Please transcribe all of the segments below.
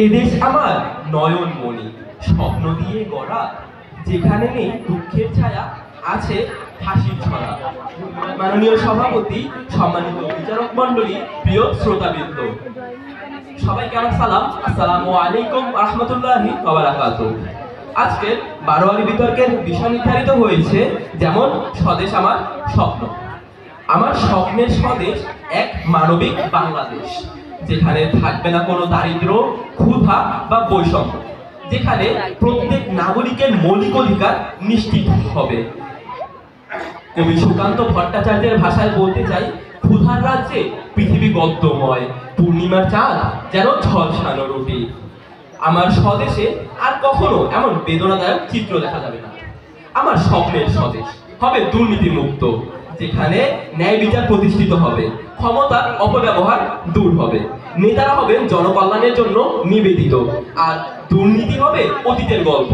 এদেশ আমার নয়নমণি, স্বপ্ন দিয়ে গড়া, যেখানে নেই দুঃখের ছায়া, আছে হাসির ছড়া। মাননীয় সভাপতি, সম্মানিত বিচারক মণ্ডলী, প্রিয় শ্রোতাবৃন্দ, সবাইকে আমার সালাম। আসসালামু আলাইকুম ওয়া রাহমাতুল্লাহি ওয়া বারাকাতুহু। আজকের বারোয়ারি বিতর্কের বিষয় নির্ধারিত হয়েছে যেমন স্বদেশ আমার স্বপ্ন। আমার স্বপ্নের স্বদেশ এক মানবিক বাংলাদেশ, যেখানে থাকবে না কোনো দারিদ্র, ক্ষুধা বা বৈষম্য, যেখানে প্রত্যেক নাগরিকের মৌলিক অধিকার নিশ্চিত হবে। কবি সুকান্ত ভট্টাচার্যের ভাষায় বলতে চাই, ক্ষুধার রাজ্যে পৃথিবী গদ্যময়, পূর্ণিমার চাঁদ যেন ঝলসানো রুটি। আমার স্বদেশে আর কখনো এমন বেদনাদায়ক চিত্র দেখা যাবে না। আমার স্বপ্নের স্বদেশ হবে দুর্নীতি মুক্ত, যেখানে ন্যায় বিচার প্রতিষ্ঠিত হবে, ক্ষমতার অপব্যবহার দূর হবে, নেতারা হবেন জনকল্যাণের জন্য নিবেদিত, আর দুর্নীতি হবে অতীতের গল্প।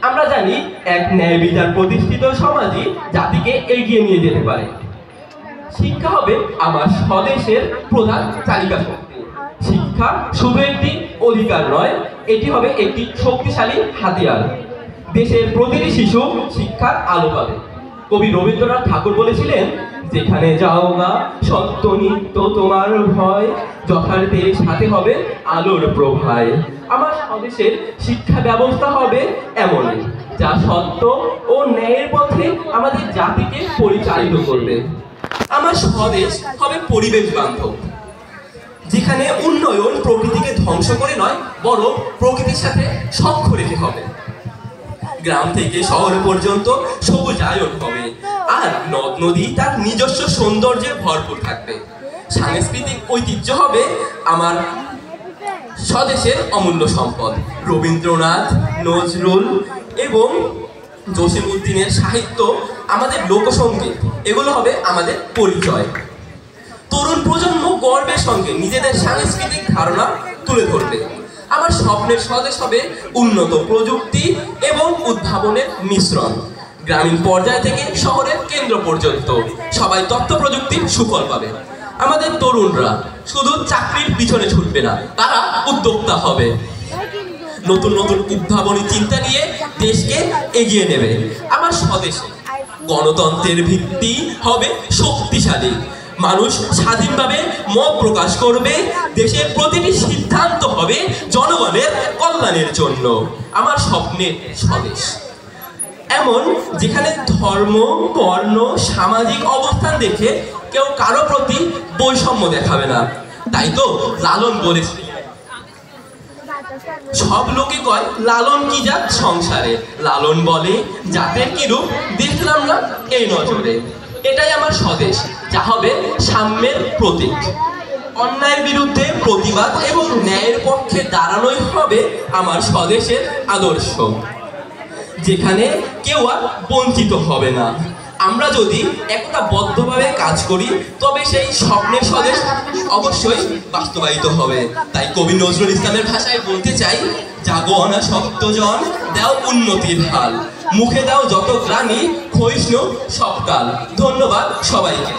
আমরা জানি এক ন্যায় বিচার প্রতিষ্ঠিত সমাজই জাতিকে এগিয়ে নিয়ে যেতে পারে। শিক্ষা হবে আমার স্বদেশের প্রধান চালিকা শক্তি। শিক্ষা শুধু একটি অধিকার নয়, এটি হবে একটি শক্তিশালী হাতিয়ার। দেশের প্রতিটি শিশু শিক্ষার আলো পাবে। কবি রবীন্দ্রনাথ ঠাকুর বলেছিলেন, যেখানে যাও না সত্য নিত্য তোমার ভয়, যথার্থের সাথে হবে আলোর প্রভায়। আমার স্বদেশের শিক্ষা ব্যবস্থা হবে এমনই, যা সত্য ও ন্যায়ের পথে আমাদের জাতিকে পরিচালিত করবে। আমার স্বদেশ হবে পরিবেশ বান্ধব, যেখানে উন্নয়ন প্রকৃতিকে ধ্বংস করে নয়, বরং প্রকৃতির সাথে সখ্য রেখে হবে। গ্রাম থেকে শহর পর্যন্ত সবুজায়ন হবে, আর নদ নদী তার নিজস্ব সৌন্দর্যে ভরপুর থাকবে। সাংস্কৃতিক ঐতিহ্য হবে আমার স্বদেশের অমূল্য সম্পদ। রবীন্দ্রনাথ, নজরুল এবং জসিমউদ্দিনের সাহিত্য, আমাদের লোকসঙ্গীত, এগুলো হবে আমাদের পরিচয়। তরুণ প্রজন্ম গর্বের সঙ্গে নিজেদের সাংস্কৃতিক ধারণা তুলে ধরবে। আমার স্বপ্নের স্বদেশ হবে উন্নত প্রযুক্তি এবং উদ্ভাবনের মিশ্রণ। গ্রামীণ পর্যায় থেকে শহরের কেন্দ্র পর্যন্ত সবাই তথ্য প্রযুক্তির সুফল পাবে। আমাদের তরুণরা শুধু চাকরির পিছনে ছুটবে না, তারা উদ্যোক্তা হবে, নতুন নতুন উদ্ভাবনী চিন্তা নিয়ে দেশকে এগিয়ে নেবে। আমার স্বদেশে গণতন্ত্রের ভিত্তি হবে শক্তিশালী, মানুষ স্বাধীনভাবে মত প্রকাশ করবে, দেশের প্রতিটি সিদ্ধান্ত হবে জনগণের কল্যাণের জন্য। আমার স্বপ্নের স্বদেশ এমন, যেখানে ধর্ম, বর্ণ, সামাজিক অবস্থান দেখে কেউ কারো প্রতি বৈষম্য দেখাবে না। তাই তো লালন বলেছে, সব লোকে কয় লালন কি জাত সংসারে, লালন বলে জাতের কি রূপ দেখলাম না এই নজরে। এটাই আমার স্বদেশ, যা হবে সাম্যের প্রতীক। অন্যায়ের বিরুদ্ধে প্রতিবাদ এবং ন্যায়ের পক্ষে দাঁড়ানোই হবে আমার স্বদেশের আদর্শ, যেখানে কেউ আর বঞ্চিত হবে না। আমরা যদি একতাবদ্ধভাবে কাজ করি, তবে সেই স্বপ্নের স্বদেশ অবশ্যই বাস্তবায়িত হবে। তাই কবি নজরুল ইসলামের ভাষায় বলতে চাই, জাগো অনাসক্তজন, দাও উন্নতির হাল, মুখে দাও যত গ্লানি, ক্ষয়িষ্ণু সবকাল। ধন্যবাদ সবাইকে।